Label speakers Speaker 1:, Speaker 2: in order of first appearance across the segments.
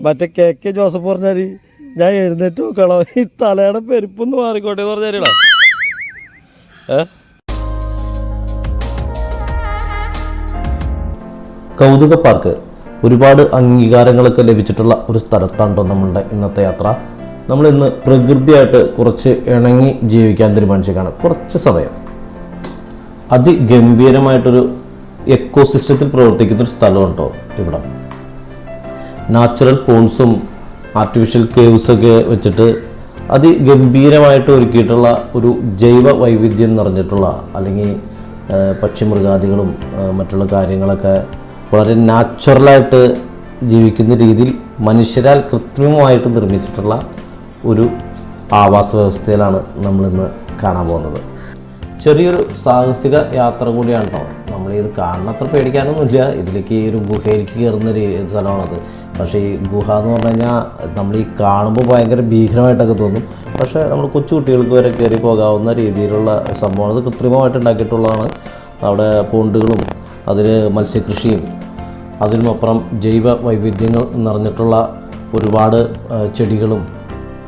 Speaker 1: മറ്റേ KK Joseph പറഞ്ഞാല് ഞാൻ എഴുന്നേറ്റ് നോക്കണോ ഈ തലയുടെ പെരുപ്പൊന്ന് മാറിക്കോട്ടെ എന്ന് പറഞ്ഞാലോ. കൗതുക പാർക്ക് ഒരുപാട് അംഗീകാരങ്ങളൊക്കെ ലഭിച്ചിട്ടുള്ള ഒരു സ്ഥലത്താണോ നമ്മളുടെ ഇന്നത്തെ യാത്ര. നമ്മളിന്ന് പ്രകൃതിയായിട്ട് കുറച്ച് ഇണങ്ങി ജീവിക്കാൻ തീരുമാനിച്ചേക്കാണ്. കുറച്ച് സമയം അതിഗംഭീരമായിട്ടൊരു എക്കോസിസ്റ്റത്തിൽ പ്രവർത്തിക്കുന്നൊരു സ്ഥലമുണ്ടോ ഇവിടം. നാച്ചുറൽ പോൺസും ആർട്ടിഫിഷ്യൽ കേവ്സൊക്കെ വെച്ചിട്ട് അതിഗംഭീരമായിട്ട് ഒരുക്കിയിട്ടുള്ള ഒരു ജൈവ വൈവിധ്യം നിറഞ്ഞിട്ടുള്ള, അല്ലെങ്കിൽ പക്ഷിമൃഗാദികളും മറ്റുള്ള കാര്യങ്ങളൊക്കെ വളരെ നാച്ചുറലായിട്ട് ജീവിക്കുന്ന രീതിയിൽ മനുഷ്യരാൽ കൃത്രിമമായിട്ട് നിർമ്മിച്ചിട്ടുള്ള ഒരു ആവാസ വ്യവസ്ഥയിലാണ് നമ്മളിന്ന് കാണാൻ പോകുന്നത്. ചെറിയൊരു സാഹസിക യാത്ര കൂടിയാണ് കേട്ടോ. നമ്മളിത് കാണുന്നത്ര പേടിക്കാനൊന്നുമില്ല. ഇതിലേക്ക് ഈ ഒരു ഗുഹയിലേക്ക് കയറുന്ന സ്ഥലമാണത്. പക്ഷേ ഈ ഗുഹ എന്ന് പറഞ്ഞു കഴിഞ്ഞാൽ നമ്മൾ ഈ കാണുമ്പോൾ ഭയങ്കര ഭീകരമായിട്ടൊക്കെ തോന്നും. പക്ഷേ നമ്മൾ കൊച്ചു കുട്ടികൾക്ക് വരെ കയറി പോകാവുന്ന രീതിയിലുള്ള സംഭവമാണ്. ഇത് കൃത്രിമമായിട്ട് ഉണ്ടാക്കിയിട്ടുള്ളതാണ്. അവിടെ പോണ്ടുകളും അതിൽ മത്സ്യകൃഷിയും അതിനുമപ്പുറം ജൈവ വൈവിധ്യങ്ങൾ നിറഞ്ഞിട്ടുള്ള ഒരുപാട് ചെടികളും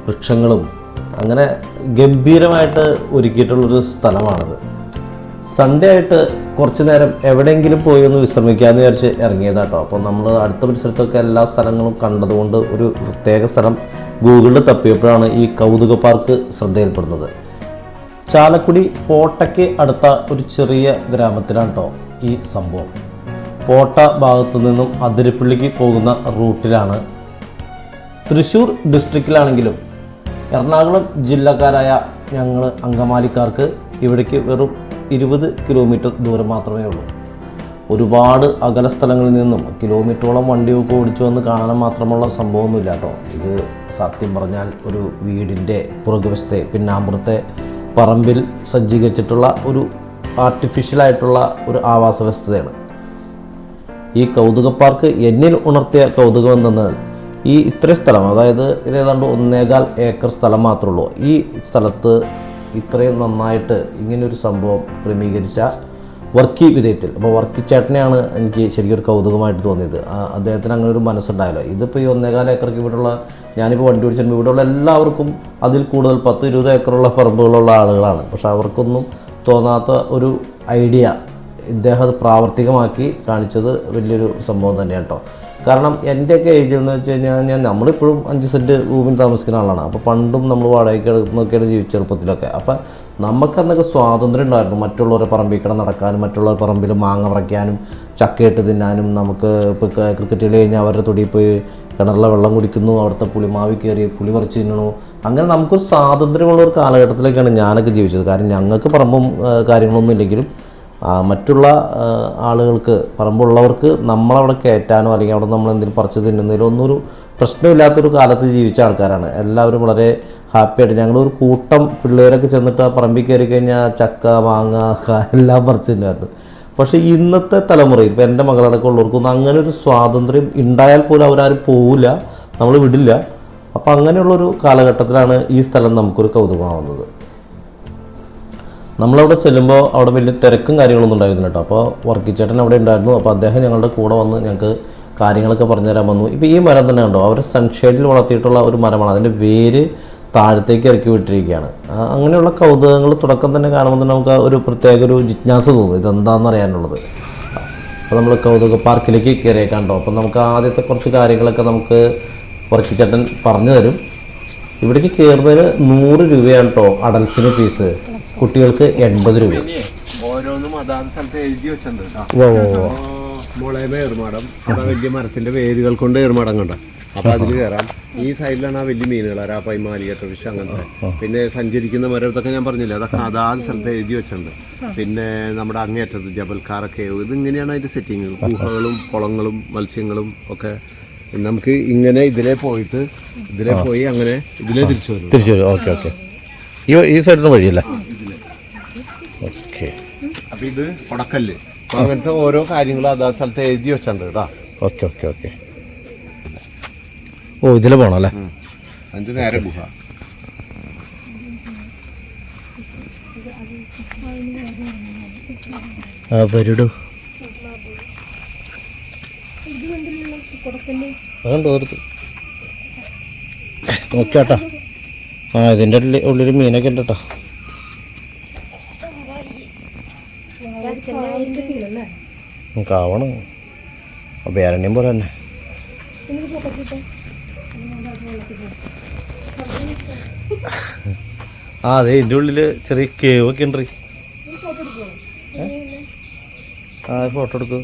Speaker 1: വൃക്ഷങ്ങളും അങ്ങനെ ഗംഭീരമായിട്ട് ഒരുക്കിയിട്ടുള്ളൊരു സ്ഥലമാണിത്. സൺഡേ ആയിട്ട് കുറച്ച് നേരം എവിടെയെങ്കിലും പോയി ഒന്ന് വിശ്രമിക്കാമെന്ന് വിചാരിച്ച് ഇറങ്ങിയതാട്ടോ. അപ്പോൾ നമ്മൾ അടുത്ത പരിസരത്തൊക്കെ എല്ലാ സ്ഥലങ്ങളും കണ്ടതുകൊണ്ട് ഒരു പ്രത്യേക സ്ഥലം ഗൂഗിളിൽ തപ്പിയപ്പോഴാണ് ഈ കൗതുക പാർക്ക് ശ്രദ്ധയിൽപ്പെടുന്നത്. ചാലക്കുടി പോട്ടയ്ക്ക് അടുത്ത ഒരു ചെറിയ ഗ്രാമത്തിലാണ് കേട്ടോ ഈ സംഭവം. പോട്ട ഭാഗത്തു നിന്നും അതിരപ്പള്ളിക്ക് പോകുന്ന റൂട്ടിലാണ്. തൃശ്ശൂർ ഡിസ്ട്രിക്റ്റിലാണെങ്കിലും എറണാകുളം ജില്ലക്കാരായ ഞങ്ങൾ അങ്കമാലിക്കാർക്ക് ഇവിടേക്ക് വെറും 20 കിലോമീറ്റർ ദൂരം മാത്രമേ ഉള്ളൂ. ഒരുപാട് അകല സ്ഥലങ്ങളിൽ നിന്നും കിലോമീറ്ററോളം വണ്ടിയൊക്കെ ഓടിച്ചു വന്ന് കാണാൻ മാത്രമുള്ള സംഭവമൊന്നുമില്ല കേട്ടോ. ഇത് സത്യം പറഞ്ഞാൽ ഒരു വീടിൻ്റെ പുറകുവശത്തെ പിന്നാമ്പുറത്തെ പറമ്പിൽ സജ്ജീകരിച്ചിട്ടുള്ള ഒരു ആർട്ടിഫിഷ്യലായിട്ടുള്ള ഒരു ആവാസ വ്യവസ്ഥയാണ്. ഈ കൗതുക പാർക്ക് എന്നിൽ ഉണർത്തിയ കൗതുകം എന്തെന്നാൽ ഈ ഇത്രയും സ്ഥലം, അതായത് ഇത് ഏതാണ്ട് 1.25 ഏക്കർ സ്ഥലം മാത്രമേ ഉള്ളൂ. ഈ സ്ഥലത്ത് ഇത്രയും നന്നായിട്ട് ഇങ്ങനൊരു സംഭവം ക്രമീകരിച്ച വർക്കി വിധേയത്തിൽ. അപ്പോൾ വർക്കി ചേട്ടനെയാണ് എനിക്ക് ശരിക്കും ഒരു കൗതുകമായിട്ട് തോന്നിയത്. അദ്ദേഹത്തിന് അങ്ങനെ ഒരു മനസ്സുണ്ടായല്ലോ. ഇതിപ്പോൾ ഈ 1.25 ഏക്കർക്ക് ഇവിടെയുള്ള, ഞാനിപ്പോൾ വണ്ടി ഓടിച്ചിട്ടുണ്ട്, ഇവിടെയുള്ള എല്ലാവർക്കും അതിൽ കൂടുതൽ 10-20 ഏക്കറുള്ള പറമ്പുകളുള്ള ആളുകളാണ്. പക്ഷെ അവർക്കൊന്നും തോന്നാത്ത ഒരു ഐഡിയ ഇദ്ദേഹം അത് പ്രാവർത്തികമാക്കി കാണിച്ചത് വലിയൊരു സംഭവം തന്നെയാണ് കേട്ടോ. കാരണം എൻ്റെയൊക്കെ ഏജ് എന്ന് വെച്ച് കഴിഞ്ഞാൽ നമ്മളിപ്പോഴും 5 സെൻറ്റ് ഭൂമിയിൽ താമസിക്കുന്ന ആളാണ്. അപ്പോൾ പണ്ടും നമ്മൾ വാടകയ്ക്ക് എടുക്കുന്നൊക്കെയാണ് ജീവിച്ച ചെറുപ്പത്തിലൊക്കെ. അപ്പം നമുക്കന്നൊക്കെ സ്വാതന്ത്ര്യം ഉണ്ടായിരുന്നു. മറ്റുള്ളവരെ പറമ്പിൽ കിടന്ന് നടക്കാനും മറ്റുള്ളവർ പറമ്പിൽ മാങ്ങ പറിക്കാനും ചക്കയിട്ട് തിന്നാനും. നമുക്ക് ഇപ്പോൾ ക്രിക്കറ്റ് കളി കഴിഞ്ഞാൽ അവരുടെ തൊടിയിൽ പോയി കിണറിലെ വെള്ളം കുടിക്കുന്നു, അവിടുത്തെ പുളിമാവി കയറി പുളി പറിച്ച് തിന്നണു. അങ്ങനെ നമുക്കൊരു സ്വാതന്ത്ര്യമുള്ള ഒരു കാലഘട്ടത്തിലേക്കാണ് ഞാനൊക്കെ ജീവിച്ചത്. കാരണം ഞങ്ങൾക്ക് പറമ്പും കാര്യങ്ങളൊന്നും ഇല്ലെങ്കിലും മറ്റുള്ള ആളുകൾക്ക്, പറമ്പുള്ളവർക്ക് നമ്മളവിടെ കയറ്റാനോ അല്ലെങ്കിൽ അവിടെ നമ്മൾ എന്തെങ്കിലും പറിച്ച് തിന്നുന്നതിലോ ഒന്നൊരു പ്രശ്നമില്ലാത്തൊരു കാലത്ത് ജീവിച്ച ആൾക്കാരാണ്. എല്ലാവരും വളരെ ഹാപ്പിയായിട്ട് ഞങ്ങളൊരു കൂട്ടം പിള്ളേരൊക്കെ ചെന്നിട്ട് പറമ്പിൽ കയറി കഴിഞ്ഞാൽ ചക്ക മാങ്ങ എല്ലാം പറിച്ച് തിന്നായിരുന്നു. പക്ഷേ ഇന്നത്തെ തലമുറയിൽ ഇപ്പോൾ എൻ്റെ മകളടക്കം ഉള്ളവർക്കൊന്നും അങ്ങനെ ഒരു സ്വാതന്ത്ര്യം ഉണ്ടായാൽ പോലും അവരാരും പോവില്ല, നമ്മൾ വിടില്ല. അപ്പോൾ അങ്ങനെയുള്ളൊരു കാലഘട്ടത്തിലാണ് ഈ സ്ഥലം നമുക്കൊരു കൗതുകമാവുന്നത്. നമ്മളവിടെ ചെല്ലുമ്പോൾ അവിടെ വലിയ തിരക്കും കാര്യങ്ങളൊന്നും ഉണ്ടായിരുന്നില്ല കേട്ടോ. അപ്പോൾ വർക്കിച്ചേട്ടൻ അവിടെ ഉണ്ടായിരുന്നു. അപ്പോൾ അദ്ദേഹം ഞങ്ങളുടെ കൂടെ വന്ന് ഞങ്ങൾക്ക് കാര്യങ്ങളൊക്കെ പറഞ്ഞുതരാൻ വന്നു. ഇപ്പോൾ ഈ മരം തന്നെ കണ്ടോ, അവർ സൺഷെയ്ഡിൽ വളർത്തിയിട്ടുള്ള ഒരു മരമാണ്. അതിൻ്റെ വേര് താഴത്തേക്ക് ഇറക്കി വിട്ടിരിക്കുകയാണ്. അങ്ങനെയുള്ള കൗതുകങ്ങൾ തുടക്കം തന്നെ കാണുമ്പോൾ തന്നെ നമുക്ക് ഒരു പ്രത്യേക ഒരു ജിജ്ഞാസ തോന്നും ഇതെന്താണെന്ന് അറിയാനുള്ളത്. അപ്പോൾ നമ്മൾ കൗതുക പാർക്കിലേക്ക് കയറിയേക്കാണ്ടോ. അപ്പോൾ നമുക്ക് ആദ്യത്തെ കുറച്ച് കാര്യങ്ങളൊക്കെ നമുക്ക് വർക്കിച്ചേട്ടൻ പറഞ്ഞു തരും. ഇവിടേക്ക് കയറുന്നതിന് 100 രൂപയാണ് കേട്ടോ അഡൽസിന് ഫീസ്. കുട്ടികൾക്ക് 80 രൂപ.
Speaker 2: ഓരോന്നും അതാത് സ്ഥലത്ത് എഴുതി വെച്ചിട്ടുണ്ട്. മുളയമ ഏറുമാടം, അവിടെ വലിയ മരത്തിന്റെ വേരുകൾ കൊണ്ട് ഏറുമാടം കണ്ട. അപ്പൊ അതിൽ കയറാം. ഈ സൈഡിലാണ് ആ വലിയ മീനുകൾ, അരാപ്പൈമാലി, ഫിഷ് അങ്ങനത്തെ. പിന്നെ സഞ്ചരിക്കുന്ന മരം, ഇതൊക്കെ ഞാൻ പറഞ്ഞില്ലേ, അതൊക്കെ അതാത് സ്ഥലത്ത് എഴുതി വെച്ചിട്ടുണ്ട്. പിന്നെ നമ്മുടെ അങ്ങേറ്റത്ത് ജബൽക്കാർ കേവ്, ഇതിങ്ങനെയാണ് അതിന്റെ സെറ്റിങ്. ഗുഹകളും കുളങ്ങളും മത്സ്യങ്ങളും ഒക്കെ. നമുക്ക് ഇങ്ങനെ ഇതിലെ പോയി അങ്ങനെ ഇതിലെ തിരിച്ചു വരും.
Speaker 1: Okay okay. ഈ സൈഡിന് വഴിയല്ലേ? ഓക്കെ.
Speaker 2: അപ്പൊ ഇത് കൊടക്കല്ല്, അങ്ങനത്തെ ഓരോ കാര്യങ്ങളും അതാ സ്ഥലത്ത് എഴുതി വെച്ചിട്ടുണ്ട് കേട്ടോ.
Speaker 1: Okay okay okay. ഓ, ഇതിലെ പോകണം അല്ലേ?
Speaker 2: 5 നേരെ ഗുഹ.
Speaker 1: അവരുടെ അതുകൊണ്ട് ഓർത്ത് നോക്കിയാട്ടാ. ഇതിൻ്റെ ഉള്ളിൽ മീനൊക്കെ ഉണ്ട് കേട്ടോ. കാവണം അഭയാരണ്യം പോലെ തന്നെ. അതെ ഇതിൻ്റെ ഉള്ളില് ചെറിയ കേവ് ഒക്കെ ഉണ്ട്. ഫോട്ടോ എടുക്കൂ.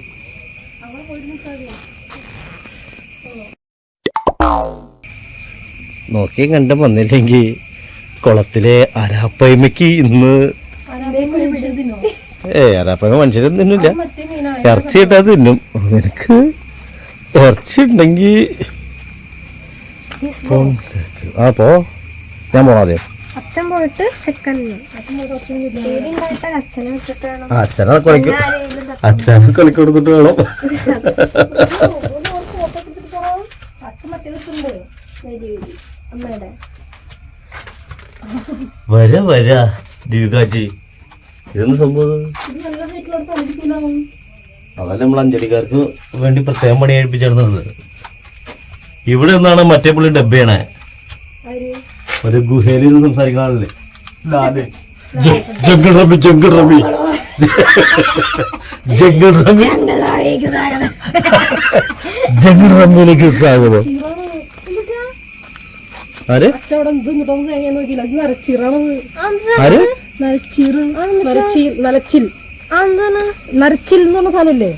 Speaker 1: നോക്കി കണ്ട വന്നില്ലെങ്കിൽ കുളത്തിലെ അരാപ്പയ്മയ്ക്ക് ഇന്ന് അരാപ്പയ്മ മനുഷ്യരൊന്നും തിന്നില്ല. ഇറച്ചി ഇട്ടാ തിന്നും. നിനക്ക് ഇറച്ചി ഉണ്ടെങ്കിൽ പോ. ഞാൻ പോണാദ്യം. അച്ഛനെ കൊലക്കൊടുത്തിട്ട് വേണം. വരാ ദിവ്യകാജി. ഇതെന്ത് സംഭവം? അതല്ല നമ്മൾ അഞ്ജലിക്കാർക്ക് വേണ്ടി പ്രത്യേകം പണി കഴിപ്പിച്ചിരുന്നത്. ഇവിടെ ഒന്നാണ് മറ്റേ പുള്ളി ഡബ്ബയാണ്. ഒരു ഗുഹയിൽ നിന്ന് സംസാരിക്കുന്ന ആളല്ലേ ജംഗിൾ റബി. ജംഗിൾ റബിയിലേക്ക് സ്വാഗതം. ആര്
Speaker 3: നരച്ചിൽ എന്ന് പറഞ്ഞ സാധനല്ലേ?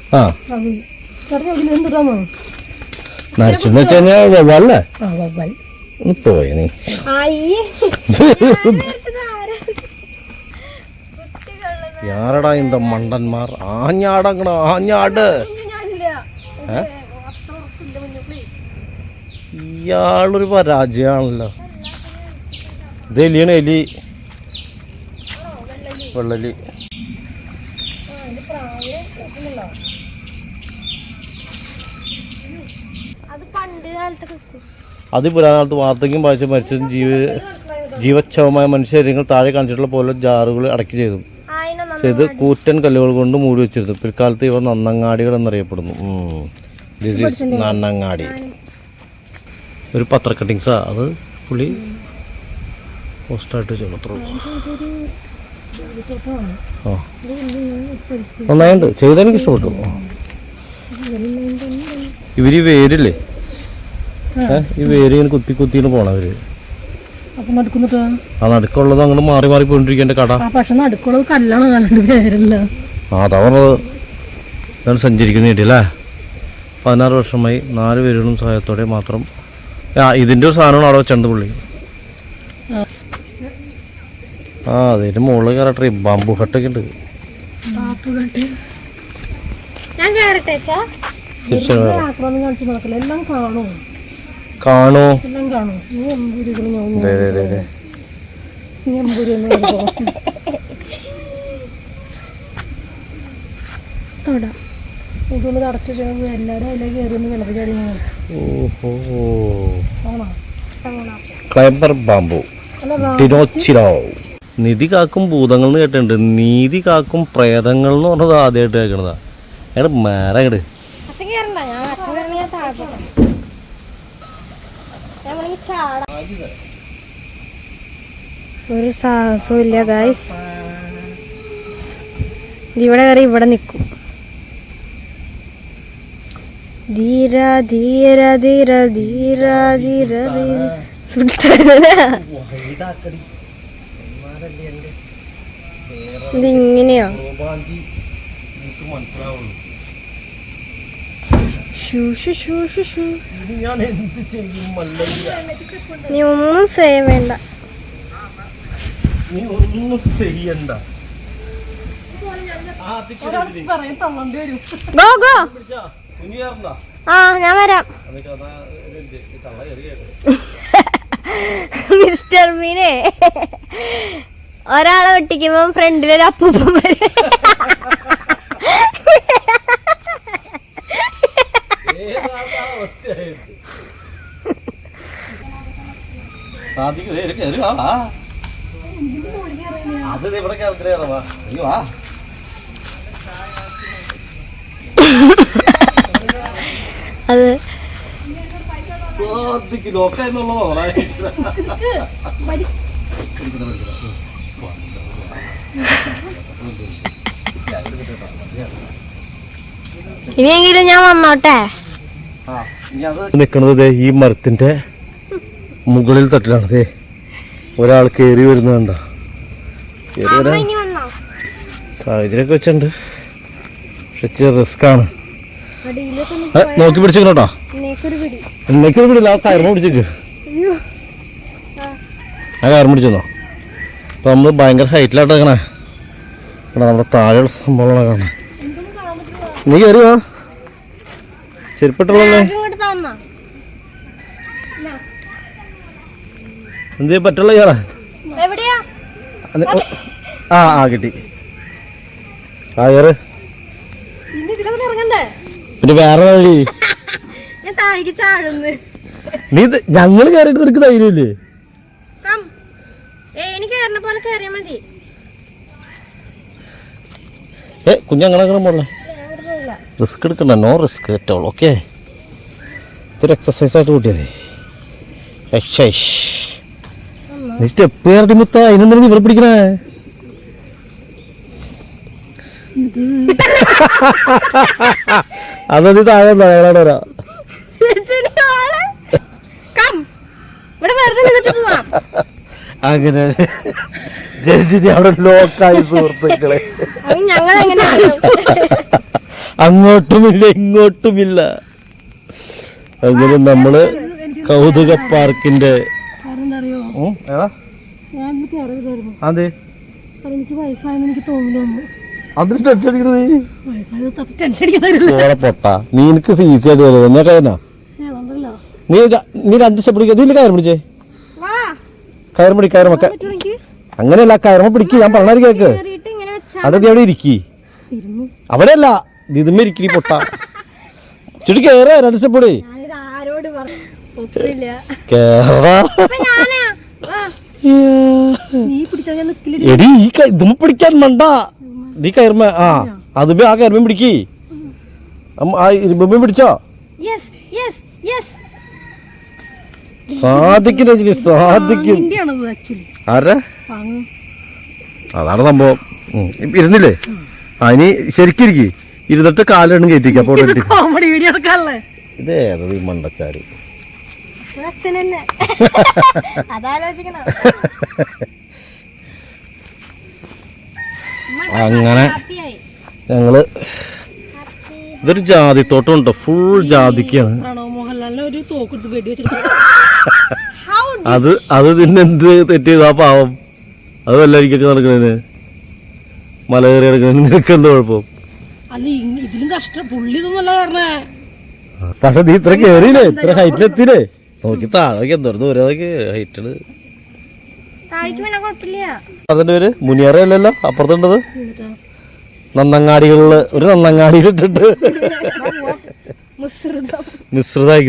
Speaker 1: നരച്ചെന്ന് വെച്ച് കഴിഞ്ഞാൽ വവ്വാലല്ലേ? ഒന്ന് പോയ നീ. യാരടാ ഇന്ത മണ്ടന്മാർ. ആഞ്ഞാട്. ഇയാളൊരു പരാജയമാണല്ലോ. ഇത് എലിയാണ്. എലി വെള്ളലി. അത് പുരാകാലത്ത് വാർദ്ധക്യം വായിച്ച് മരിച്ചതും ജീവച്ഛവമായ മനുഷ്യശരീരങ്ങൾ താഴെ കാണിച്ചിട്ടുള്ള പോലെ ജാറുകൾ അടക്കി ചെയ്ത് കൂറ്റൻ കല്ലുകൾ കൊണ്ട് മൂടി വെച്ചിരുന്നു. പിൽക്കാലത്ത് ഇവ നന്നങ്ങാടികൾ എന്നറിയപ്പെടുന്നു. ദിസ് ഈസ് നന്നങ്ങാടി. ഒരു പത്ര കട്ടിങ്സാ. അത് പുള്ളി പോസ്റ്റായിട്ട് ചെയ്യണത്രേ. നന്നായിട്ടുണ്ട്. ചെയ്തെനിക്ക് ഇഷ്ടപ്പെട്ടു. ഇവര് ഈ വേരില്ലേ, ഈ വേര് ഇങ്ങനെ കുത്തിന്ന് പോണവര്. ആ നടുക്കുള്ളത് അങ്ങോട്ട് മാറി മാറി പോയിട്ടിരിക്കേണ്ട കട.
Speaker 3: പക്ഷെ നടുക്കുള്ളത് കല്ലാണ്.
Speaker 1: അതാ പറഞ്ഞത്. ഇതാണ് സഞ്ചരിക്കുന്ന കിട്ടിയല്ലേ. 16 വർഷമായി 4 പേരുകളും സഹായത്തോടെ മാത്രം. ഇതിന്റെ ഒരു സാധനമാണ് അവിടെ വെച്ചത് പുള്ളി. അതിന്റെ മുകളിൽ കയറട്ടെ. ബാമ്പു ഹട്ടൊക്കെ ഉണ്ട്. കാണോ? Climber bamboo ടിനോച്ചിറോ. നിധി കാക്കും ഭൂതങ്ങൾ എന്ന് കേട്ടിട്ടുണ്ട്. നീതി കാക്കും പ്രേതങ്ങൾ എന്ന് പറഞ്ഞത് ആദ്യമായിട്ട് കേൾക്കണതാ. എങ്ങട് മേറങ്ങട്.
Speaker 4: ഒരു സാഹസവും ഇല്ല ഗായ്സ്. ഇവിടെ കയറി ഇവിടെ നിൽക്കും. ധീര ധീര ധീര ധീര ധീര ഇതിങ്ങനെയാ. നീ ഒന്നും ചെയ്യണ്ട. ഞാൻ വരാം. മിസ്റ്റർ മീനെ ഒരാളെ വെട്ടിക്കുമ്പോ ഫ്രണ്ടിലൊരു അപ്പൂപ്പൻ വരും.
Speaker 1: അത് ഇവിടെ ശ്രദ്ധിക്കും ലോക്കായെന്നുള്ളതോ.
Speaker 4: ഇനിയെങ്കിലും ഞാൻ വന്നോട്ടെ.
Speaker 1: നിക്കണത് ഈ മരത്തിന്റെ മുകളിൽ തട്ടിലാണ്. ഒരാൾ കയറി വരുന്നുണ്ടോ? കയറി വരാൻ
Speaker 4: ഇനി വന്നോ?
Speaker 1: സാഹചര്യമൊക്കെ വെച്ചിട്ടുണ്ട്, പക്ഷെ റിസ്ക് ആണ്.
Speaker 4: അടിയിലൊക്കെ
Speaker 1: നോക്കി പിടിച്ചിട്ടോ.
Speaker 4: എന്നേക്കൊരു പിടി.
Speaker 1: എന്നേക്കൊരു പിടില്ല, ആ കയറുമ്പോ പിടിച്ചേക്ക്. ആ കയറും പിടിച്ചെന്നോ. അപ്പൊ നമ്മള് ഭയങ്കര ഹൈറ്റിലായിട്ട് വെക്കണേ. നമ്മുടെ താഴെയുള്ള സംഭവങ്ങളെ കാണാം. നീ കയറിയോ? ചെരുപ്പിട്ടുള്ളല്ലേ?
Speaker 4: ഇങ്ങോട്ട് തന്നോ?
Speaker 1: എന്ത് പറ്റുള്ള കയറാ?
Speaker 4: എവിടെയാ?
Speaker 1: ആ കിട്ടി. ആ കയറ്.
Speaker 4: ഇനി ഇതിലൊക്കെ ഇറങ്ങണ്ടേ?
Speaker 1: പിന്നെ വേറെ വഴി.
Speaker 4: ഞാൻ താഴേക്ക് ചാടുന്നു.
Speaker 1: നീ ഞങ്ങള് കയറിയിട്ട് നിനക്ക് ധൈര്യമില്ലേ?
Speaker 4: എനിക്ക് കയറുന്ന പോലെ കയറിയാ മതി.
Speaker 1: കുഞ്ഞങ്ങനെ പോളെ, റിസ്ക് എടുക്കണ്ട. നോ റിസ്ക് ഏറ്റവും. ഓക്കെ, ഇതൊരു എക്സസൈസ് ആയിട്ട് കൂട്ടിയതേ. എക്സൈസ്. നീ സ്റ്റെപ്പ് കയറി മുത്ത, അതിനെന്തിനാ ഇവിടെ പിടിക്കണേ? അതൊന്നും താഴെ ഞങ്ങളവിടെ വരാം. അങ്ങനെ ജഡ്ജിനെ അവിടെ ലോക്കായി സുഹൃത്തുക്കളെ. അങ്ങോട്ടുമില്ല ഇങ്ങോട്ടുമില്ല. അങ്ങനെ നമ്മള് കൗതുക പാർക്കിന്റെ അതെ
Speaker 3: എനിക്ക് വയസ്സായെന്ന് എനിക്ക് തോന്നുന്നു.
Speaker 1: അതിന് ടെൻഷൻ അടിക്കണത്
Speaker 3: വയസ്സായത് ടെൻഷൻ അടിക്കുന്ന
Speaker 1: പൊട്ടാ. നീ എനിക്ക് ഈസി ആയിട്ട് വരുന്നത് എന്നാ കഴിഞ്ഞാ നീ 2 സ്റ്റെപ്പ് പിടിക്കുക. ഇതിൽ കയറി പിടിച്ചേ. കയറും പിടി, കയറുമൊക്കെ അങ്ങനെയല്ല, കയറുമ്പോ പിടിക്ക്. ഞാൻ പറഞ്ഞ കേക്ക്. അത് നീ അവിടെ ഇരിക്കി. അവിടെ അല്ല, ഇതുമ്മ ഇരിക്കി പൊട്ട. ചുടി കയറ 2 സ്റ്റെപ്പ് പിടി. എടി ഈ ഇതുമ്മ പിടിക്കാൻ മണ്ട. നീ കയറുമ്പോ അതുമ്പോ ആ കയറുമ്പോ പിടിക്കി. ആ ഇരുമ്പ പിടിച്ചോ. സാധിക്കും രജനി, സാധിക്കും. ആരാ? അതാണ് സംഭവം. ഇരുന്നില്ലേ? ഇനി ശരിക്കിരിക്കി. ഇരുന്നിട്ട് കാലും കയറ്റിക്കാം. ഇതേതത് ഈ മണ്ടച്ചാരി. അങ്ങനെ ഞങ്ങള് ഇതൊരു ജാതിത്തോട്ടം ഉണ്ടോ? ഫുൾ ജാതിക്കാണ്. അത് പിന്നെ എന്ത് തെറ്റ് ചെയ്താ പാവം? അത് വല്ലായിരിക്കൊക്കെ നടക്കണേന്, മല കയറി നടക്കണേന് നിനക്ക് എന്ത് കുഴപ്പം? പക്ഷെ നീ ഇത്ര കേറിയില്ലേ, ഇത്ര ഹൈറ്റിലെത്തിയില്ലേ? നോക്കി താഴേക്ക് എന്തോ ദൂരേക്ക് ഹൈറ്റില്. അതിന്റെ പേര് മുനിയറയല്ലല്ലോ അപ്പുറത്തുണ്ടത്. നന്നങ്ങാടികളില് ഒരു നന്നങ്ങാടിയിലിട്ടിട്ട് മിശ്രിതായി.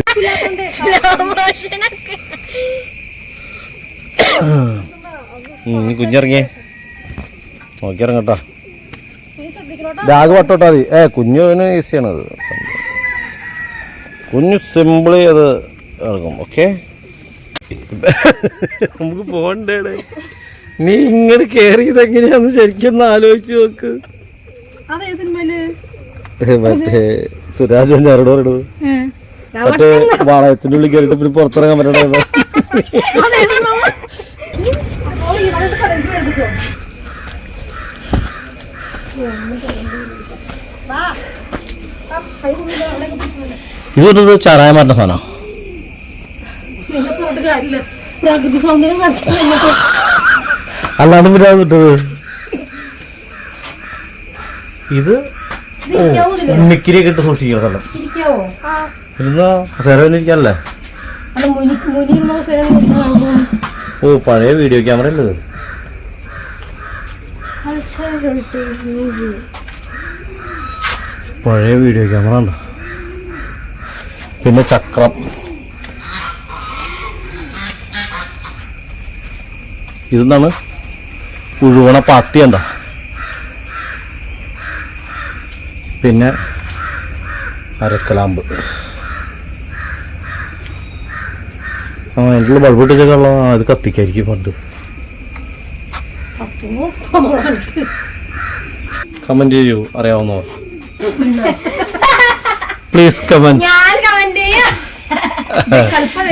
Speaker 1: കുഞ്ഞിറങ്ങിയേ, നോക്കി ഇറങ്ങട്ടോ. ബാഗ് വട്ടോട്ടാ മതി. കുഞ്ഞിന് ഈസിയാണത്. കുഞ്ഞു സിമ്പിളി അത് ഇറങ്ങും. ഓക്കെ, നമുക്ക് പോണ്ടേ. നീ ഇങ്ങോട്ട് കേറിയത് എങ്ങനെയാന്ന് ശരിക്കും ആലോചിച്ച് നോക്ക്. മറ്റേ സുരാജ് ഞാരോട് മറ്റേ വാളയത്തിന്റെ ഉള്ളിൽ കയറിട്ട് പിന്നെ പുറത്തിറങ്ങാൻ പറ്റണ. ഇതൊരു ചാരായ മാറ്റുന്ന സാധനം. അല്ലാണ്ട് പിന്നെ കിട്ടത് ഇത് മിക്കിരിയൊക്കെ ഇട്ട് സൂക്ഷിക്കുന്ന സ്ഥലം. ഇരുന്നോ, സേരവനിരിക്കാനല്ലേ? ഓ, പഴയ വീഡിയോ ക്യാമറ അല്ലേ? പഴയ വീഡിയോ ക്യാമറ ഉണ്ടോ? പിന്നെ ചക്രം. ഇതെന്താണ്? ഉഴുവണ പാത്തി ഉണ്ടോ? പിന്നെ അരക്കലാമ്പ്. ആ അതിലുള്ള ബൾബ് ഇട്ടിട്ടുള്ള അത് കത്തിക്കായിരിക്കും പണ്ട്. കമന്റ് ചെയ്യൂ അറിയാവുന്നവർ. Please comment.
Speaker 4: ഞാൻ കമന്റ് ചെയ്യാം.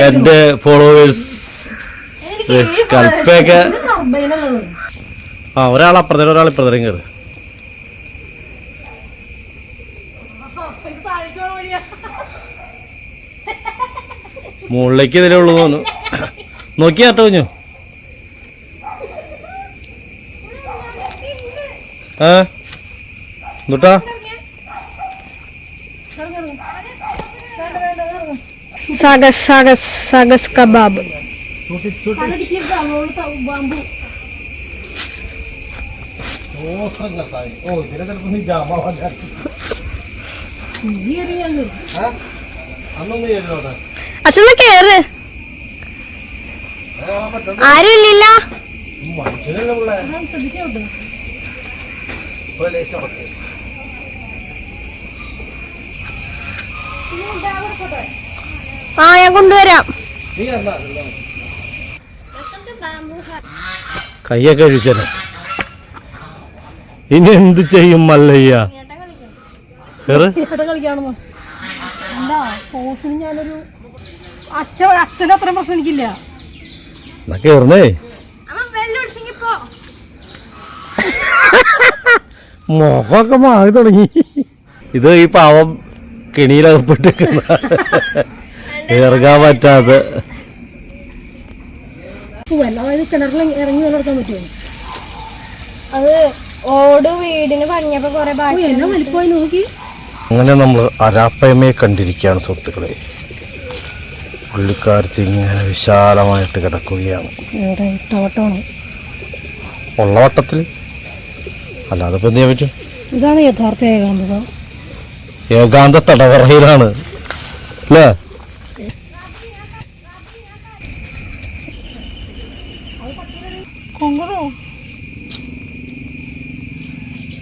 Speaker 1: എന്റെ ഫോളോവേഴ്സ് കൽപ്പയൊക്കെ ആ ഒരാൾ അപ്പുറത്തേക്ക് ഒരാൾ ഇപ്പുറത്തേക്കും കയറി. മുകളിലേക്ക് ഇതിലേ ഉള്ളൂ തോന്നുന്നു. നോക്കിയാട്ടോ കുഞ്ഞു. എന്നിട്ടാ
Speaker 4: സാഗസ് കബാബ്. അച്ഛൻ കേറ്. ആരുമില്ല. ആ ഞാൻ കൊണ്ടുവരാം.
Speaker 1: കയ്യൊക്കെ കഴിച്ചത്. ഇനി എന്ത് ചെയ്യും മല്ലയ്യ?
Speaker 3: കളിക്കാണെന്നോ എന്താ പോസിന് ഞാനൊരു അച്ഛൻ്റെ അത്രയും പ്രശ്നം എനിക്കില്ല.
Speaker 1: കേറുന്നേ മുഖമൊക്കെ മാറി തുടങ്ങി. ഇത് ഈ പാവം കെണിയിലകപ്പെട്ട് ഇറങ്ങാൻ പറ്റാതെ.
Speaker 3: അതായത് കിണറിൽ ഇറങ്ങി വളർത്താൻ പറ്റുമോ?
Speaker 4: അത് ഓട് വീടിന് പണിയപ്പോ കൊറേ
Speaker 3: എന്നെ വലിപ്പമായി നോക്കി.
Speaker 1: അങ്ങനെ നമ്മൾ അരാപ്പയമേ കണ്ടിരിക്കുകയാണ് സുഹൃത്തുക്കളെ. പുള്ളിക്കാരത്തി ഇങ്ങനെ വിശാലമായിട്ട് കിടക്കുകയാണ്. ഉള്ള വട്ടത്തിൽ അല്ലാതെ ഇപ്പം എന്ത് ചെയ്യാൻ പറ്റും?
Speaker 3: ഇതാണ് യഥാർത്ഥ ഏകാന്തത.
Speaker 1: ഏകാന്ത തടവറയിലാണ് അല്ലേ?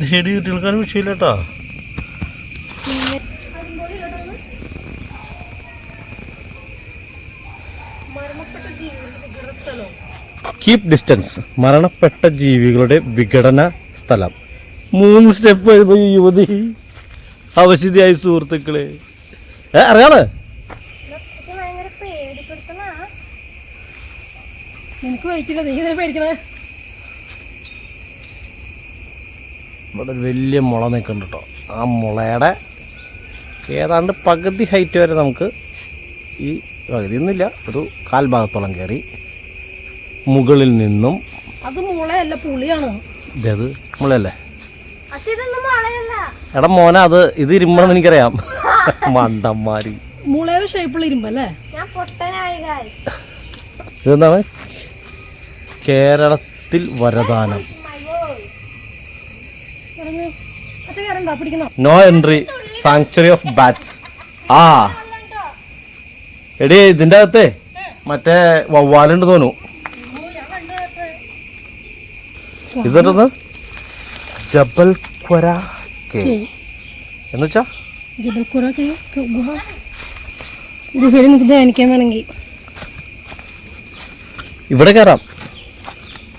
Speaker 1: നേടി കുട്ടികൾക്കാരും വിഷയമില്ല കേട്ടോ. Keep distance. മരണപ്പെട്ട ജീവികളുടെ വിഘടന സ്ഥലം. 3 സ്റ്റെപ്പ് യുവതി അവശിതയായി സുഹൃത്തുക്കളെ. അറിയാതെ
Speaker 3: എനിക്ക് പേടിക്കില്ല. നീ ഇതിനെ പേടിക്കണേ.
Speaker 1: ഇവിടെ ഒരു വലിയ മുള നിൽക്കുന്നുണ്ട് കേട്ടോ. ആ മുളയുടെ ഏതാണ്ട് പകുതി ഹൈറ്റ് വരെ നമുക്ക് ഈ പകുതിയൊന്നുമില്ല, ഒരു കാൽഭാഗത്തോളം കയറി മുകളിൽ നിന്നും.
Speaker 3: അത് മുളയല്ല, പുളിയാണ്.
Speaker 1: ഇതേത് മുളയല്ലേ?
Speaker 4: മുളയല്ല.
Speaker 1: എടാ മോന, അത് ഇത് ഇരുമ്പണെന്ന് എനിക്കറിയാം. മണ്ടന്മാരി.
Speaker 3: മുളയുടെ ഷേപ്പുള്ള ഇരുമ്പല്ലേ?
Speaker 4: ഞാൻ പൊട്ടനായി.
Speaker 1: ഇതെന്താണ്? കേരളത്തിൽ വരദാനം. No entry sanctuary of bats. ആ എടി ഇതിൻ്റെ അകത്തെ മറ്റേ വവ്വാലുണ്ട് തോന്നു. ഇതെന്താ? ജബൽഖുറ കേവ് എന്നുവെച്ചാ
Speaker 3: ജബൽഖുറ ഗുഹ. ഗുഹയിൽ നമുക്ക് ധ്യാനിക്കാൻ വേണമെങ്കിൽ
Speaker 1: ഇവിടെ കയറാം.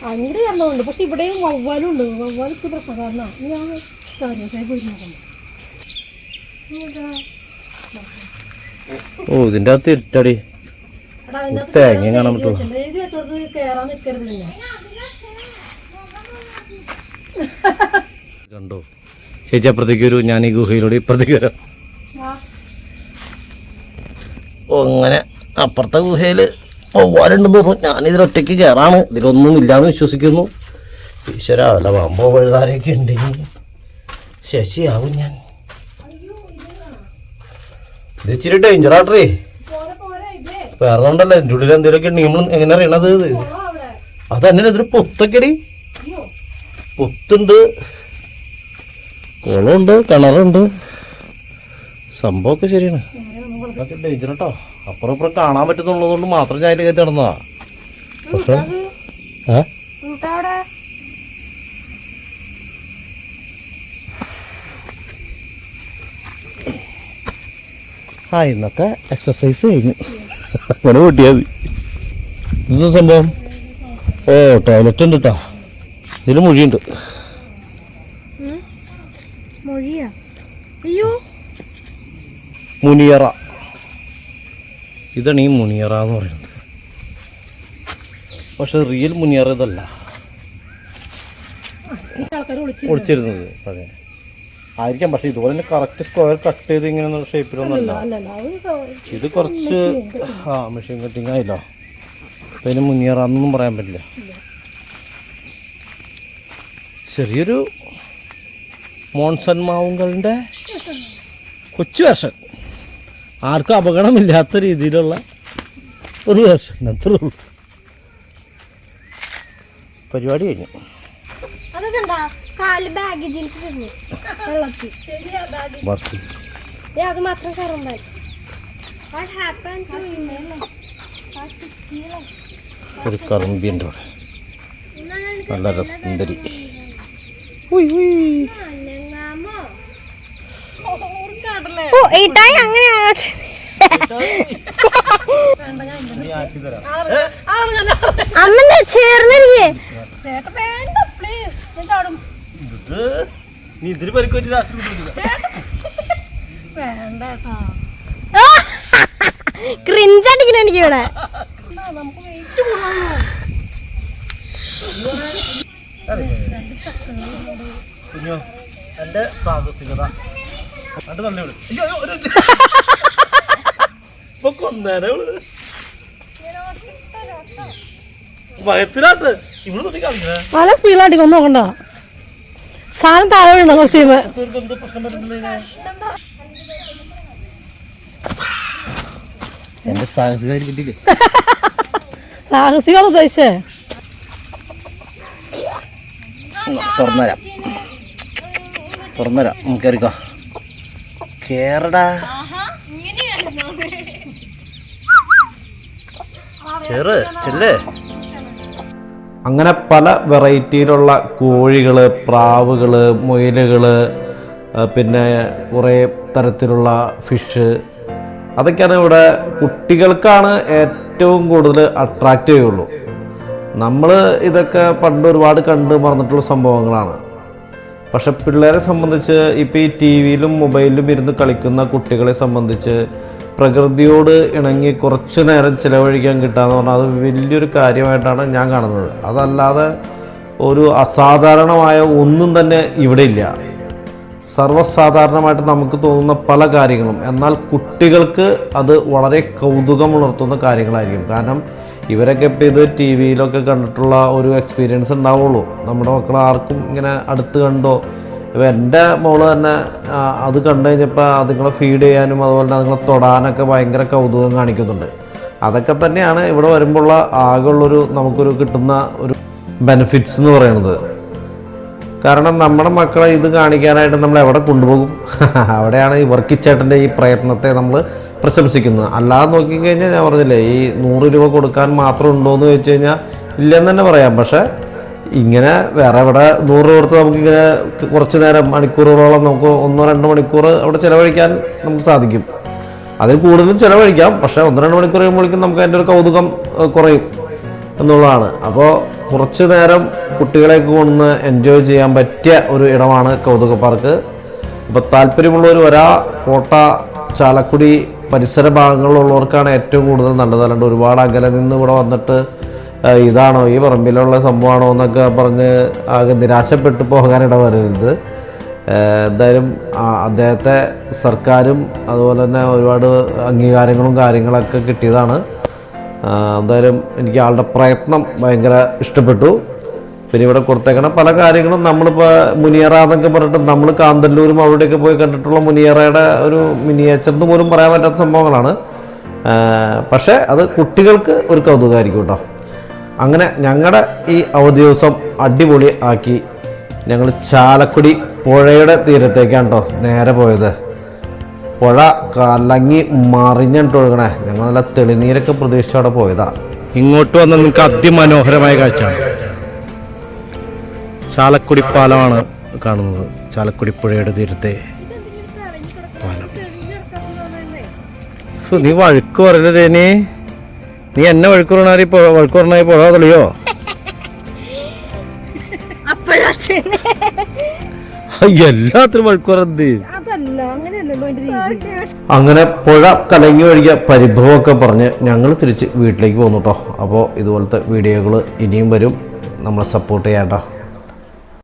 Speaker 3: അങ്ങോട്ട് കയറണമുണ്ട്. പക്ഷെ ഇവിടെയും വവ്വാലും ഉണ്ട്. വവ്വാലൊക്കെ പ്രശ്നക്കാരനാണ്. ഞാൻ കാര്യമായി പോയി നോക്കണ്ട.
Speaker 1: ഓ ഇതിൻ്റെ അകത്ത് ഇരുട്ടടി. തേങ്ങ കാണാൻ പറ്റുള്ളൂ.
Speaker 3: എഴുതി വെച്ചോടത്ത് കയറാൻ നിൽക്കരുത്.
Speaker 1: കണ്ടോ ചേച്ചി? അപ്പുറത്തേക്ക് വരൂ, ഞാൻ ഈ ഗുഹയിലൂടെ ഇപ്പുറത്തേക്ക് വരാം. ഓ അങ്ങനെ അപ്പുറത്തെ ഗുഹയിൽ വവ്വാലുണ്ടെന്ന് തോന്നുന്നു. ഞാനിതിലൊറ്റയ്ക്ക് കയറാണ്. ഇതിലൊന്നും ഇല്ലാന്ന് വിശ്വസിക്കുന്നു. ഈശ്വര, വല്ല പാമ്പോ വഴുതാരൊക്കെ ഉണ്ടെങ്കിൽ ശശിയാവും ഞാൻ. ഇത് ഇച്ചിരി ഡേഞ്ചറാട്ടേ. വേറെ ഉണ്ടല്ലോ എൻ്റെ ഉള്ളിൽ എന്തെങ്കിലുമൊക്കെ ഉണ്ടെങ്കിൽ നമ്മൾ എങ്ങനെ അറിയണത്? അതന്നെ ഇതിന് പൊത്തൊക്കെടി. പൊത്തുണ്ട്, കുളമുണ്ട്, കിണറുണ്ട്, സംഭവമൊക്കെ ശരിയാണ്. അതൊക്കെ ഡേഞ്ചർ കേട്ടോ. അപ്പുറം ഇപ്പുറം കാണാൻ പറ്റുന്നുള്ളത് കൊണ്ട് മാത്രം ഞാൻ അതിൽ കയറ്റി നടന്നതാ. പക്ഷേ ഇന്നത്തെ എക്സസൈസ് കഴിഞ്ഞു. അങ്ങനെ കൂട്ടിയാൽ മതി. ഇതെന്താ സംഭവം? ഓ, ടോയ്ലറ്റ് ഉണ്ട് കേട്ടോ. ഇതിൽ മൊഴിയുണ്ട്.
Speaker 4: മൊഴിയാ? അയ്യോ,
Speaker 1: മുനിയറ. ഇതാണ് ഈ മുനിയറ എന്ന് പറയുന്നത്. പക്ഷെ റിയൽ മുനിയറ ഇതല്ല, ഒളിച്ചിരുന്നത് പഴയ ആയിരിക്കാം. പക്ഷെ ഇതുപോലെ തന്നെ കറക്റ്റ് സ്ക്വയർ കട്ട് ചെയ്ത് ഇങ്ങനെ ഷേപ്പിലൊന്നുമല്ല. ഇത് കുറച്ച് മെഷീൻ കട്ടിങ് ആയില്ല. അപ്പം അതിന് മുനിയറാന്നൊന്നും പറയാൻ പറ്റില്ല. ചെറിയൊരു മോൺസൺ മാവുങ്കലിൻ്റെ കൊച്ചു വേർഷൻ, ആർക്കും അപകടമില്ലാത്ത രീതിയിലുള്ള ഒരു വേർഷൻ, അത്രേ ഉള്ളൂ. പരിപാടി കഴിഞ്ഞു.
Speaker 4: അതൊക്കെ ഉണ്ടാ കാല് ബാഗ് ജീൻസ് തിരിഞ്ഞു വെള്ളത്തിൽ.
Speaker 1: ബസ്
Speaker 4: അത് മാത്രം കയറുമ്പോൾ
Speaker 1: ഒരു കറുമ്പിയുണ്ട് അവിടെ, നല്ല രസന്തരി.
Speaker 4: അങ്ങനെയാണ്. അമ്മ ചേർന്നിരിക്കേ.
Speaker 1: നീ ഇതിന് പരിക്കൊരു
Speaker 4: ക്രിഞ്ചടിക്കണ എനിക്ക് ഇവിടെ.
Speaker 1: എന്റെ സാഹസികത ഭയത്തിലാട്ട് ഇവിടെ തൊട്ടി കളിക്കണേ.
Speaker 3: നല്ല സ്പീഡിലാട്ടിക്കൊന്നും നോക്കണ്ട, സാധനം താഴെ വീണ കുറച്ച് കഴിയുമ്പോ.
Speaker 1: എന്റെ സാഹസിക കിട്ടിയില്ലേ?
Speaker 3: സാഹസികൾ ഉദ്ദേശിച്ചേ
Speaker 1: തുറന്നരാം നമുക്ക് കയറിക്കോ. കേറടാ, കേറ്, ചെല്ലേ. അങ്ങനെ പല വെറൈറ്റിയിലുള്ള കോഴികൾ, പ്രാവുകൾ, മുയലുകൾ, പിന്നെ കുറേ തരത്തിലുള്ള ഫിഷ്, അതൊക്കെയാണ് ഇവിടെ. കുട്ടികൾക്കാണ് ഏറ്റവും കൂടുതൽ അട്രാക്റ്റ് ചെയ്യുള്ളൂ. നമ്മൾ ഇതൊക്കെ പണ്ട് ഒരുപാട് കണ്ട് മറന്നിട്ടുള്ള സംഭവങ്ങളാണ്. പക്ഷെ പിള്ളേരെ സംബന്ധിച്ച് ഇപ്പോൾ ഈ ടി വിയിലും മൊബൈലിലും ഇരുന്ന് കളിക്കുന്ന കുട്ടികളെ സംബന്ധിച്ച് പ്രകൃതിയോട് ഇണങ്ങി കുറച്ച് നേരം ചിലവഴിക്കാൻ കിട്ടുകയെന്ന് പറഞ്ഞാൽ അത് വലിയൊരു കാര്യമായിട്ടാണ് ഞാൻ കാണുന്നത്. അതല്ലാതെ ഒരു അസാധാരണമായ ഒന്നും തന്നെ ഇവിടെ ഇല്ല. സർവ്വസാധാരണമായിട്ട് നമുക്ക് തോന്നുന്ന പല കാര്യങ്ങളും, എന്നാൽ കുട്ടികൾക്ക് അത് വളരെ കൗതുകമുണർത്തുന്ന കാര്യങ്ങളായിരിക്കും. കാരണം ഇവരൊക്കെ ഇപ്പോൾ ഇത് ടി വിയിലൊക്കെ കണ്ടിട്ടുള്ള ഒരു എക്സ്പീരിയൻസ് ഉണ്ടാവുള്ളൂ. നമ്മുടെ മക്കൾ ആർക്കും ഇങ്ങനെ അടുത്ത് കണ്ടോ. ഇപ്പോൾ എൻ്റെ മോള് തന്നെ അത് കണ്ടു കഴിഞ്ഞപ്പോൾ അതുങ്ങളെ ഫീഡ് ചെയ്യാനും അതുപോലെ തന്നെ അതുങ്ങളെ തൊടാനൊക്കെ ഭയങ്കര കൗതുകം കാണിക്കുന്നുണ്ട്. അതൊക്കെ തന്നെയാണ് ഇവിടെ വരുമ്പോഴുള്ള ആകെയുള്ളൊരു നമുക്കൊരു കിട്ടുന്ന ഒരു ബെനിഫിറ്റ്സ് എന്ന് പറയുന്നത്. കാരണം നമ്മുടെ മക്കളെ ഇത് കാണിക്കാനായിട്ട് നമ്മൾ എവിടെ കൊണ്ടുപോകും? അവിടെയാണ് ഈ വർക്കിച്ചേട്ടൻ്റെ ഈ പ്രയത്നത്തെ നമ്മൾ പ്രശംസിക്കുന്നത്. അല്ലാതെ നോക്കിക്കഴിഞ്ഞാൽ ഞാൻ പറഞ്ഞില്ലേ, ഈ 100 രൂപ കൊടുക്കാൻ മാത്രം ഉണ്ടോ എന്ന് ചോദിച്ചു കഴിഞ്ഞാൽ ഇല്ലെന്ന് തന്നെ പറയാം. പക്ഷേ ഇങ്ങനെ വേറെ ഇവിടെ 100 രൂപ കൊടുത്ത് നമുക്കിങ്ങനെ കുറച്ച് നേരം മണിക്കൂറുകളോളം നമുക്ക് 1-2 മണിക്കൂർ അവിടെ ചിലവഴിക്കാൻ നമുക്ക് സാധിക്കും. അതിൽ കൂടുതലും ചിലവഴിക്കാം. പക്ഷേ 1-2 മണിക്കൂർ കഴിയുമ്പോഴേക്കും നമുക്ക് അതിൻ്റെ ഒരു കൗതുകം കുറയും എന്നുള്ളതാണ്. അപ്പോൾ കുറച്ച് നേരം കുട്ടികളെയൊക്കെ കൊണ്ടുവന്ന് എൻജോയ് ചെയ്യാൻ പറ്റിയ ഒരു ഇടമാണ് കൗതുക പാർക്ക്. ഇപ്പോൾ താല്പര്യമുള്ളവർ കോട്ട, ചാലക്കുടി പരിസര ഭാഗങ്ങളിലുള്ളവർക്കാണ് ഏറ്റവും കൂടുതൽ നല്ലത്. അല്ലാണ്ട് ഒരുപാട് അകലെ നിന്ന് ഇവിടെ വന്നിട്ട് ഇതാണോ ഈ പറമ്പിലുള്ള സംഭവമാണോ എന്നൊക്കെ പറഞ്ഞ് ആകെ നിരാശപ്പെട്ടു പോകാനിട വരരുത്. എന്തായാലും അദ്ദേഹത്തെ സർക്കാരും അതുപോലെ തന്നെ ഒരുപാട് അംഗീകാരങ്ങളും കാര്യങ്ങളൊക്കെ കിട്ടിയതാണ്. എന്തായാലും എനിക്ക് ആളുടെ പ്രയത്നം ഭയങ്കര ഇഷ്ടപ്പെട്ടു. പിന്നെ ഇവിടെ കൊടുത്തേക്കണ പല കാര്യങ്ങളും നമ്മളിപ്പോൾ മുനിയറ എന്നൊക്കെ പറഞ്ഞിട്ട് നമ്മൾ കാന്തല്ലൂരും അവിടെയൊക്കെ പോയി കണ്ടിട്ടുള്ള മുനിയറയുടെ ഒരു മിനിയേച്ചർ പോലും പറയാൻ പറ്റാത്ത സംഭവങ്ങളാണ്. പക്ഷേ അത് കുട്ടികൾക്ക് ഒരു കൗതുകമായിരിക്കും കേട്ടോ. അങ്ങനെ ഞങ്ങളുടെ ഈ അവധി ദിവസം അടിപൊളി ആക്കി ഞങ്ങൾ ചാലക്കുടി പുഴയുടെ തീരത്തേക്കാണ് കേട്ടോ നേരെ പോയത്. പുഴ കലങ്ങി മറിഞ്ഞിട്ട് ഒഴുകണേ. ഞങ്ങൾ നല്ല തെളിനീരൊക്കെ പ്രതീക്ഷിച്ച് അവിടെ പോയതാണ്. ഇങ്ങോട്ട് വന്ന നിങ്ങൾക്ക് അതിമനോഹരമായ കാഴ്ചയാണ്. ചാലക്കുടി പാലമാണ് കാണുന്നത്. ചാലക്കുടി പുഴയുടെ തീരത്തെ പാലം. നീ വഴുക്ക് പറയല്ലേ, നീ എന്നെ വഴുക്ക് പറഞ്ഞാൽ പുഴ തെളിയോ? എല്ലാത്തിനും വഴുക്ക് പറഞ്ഞത്.
Speaker 3: അതല്ല അങ്ങനെയല്ലല്ലോ അതിന്റെ രീതി.
Speaker 1: അങ്ങനെ പുഴ കലങ്ങി ഒഴുകിയ പരിഭവമൊക്കെ പറഞ്ഞ് ഞങ്ങൾ തിരിച്ച് വീട്ടിലേക്ക് പോന്നു കേട്ടോ. അപ്പോൾ ഇതുപോലത്തെ വീഡിയോകൾ ഇനിയും വരും. നമ്മളെ സപ്പോർട്ട് ചെയ്യാട്ടോ.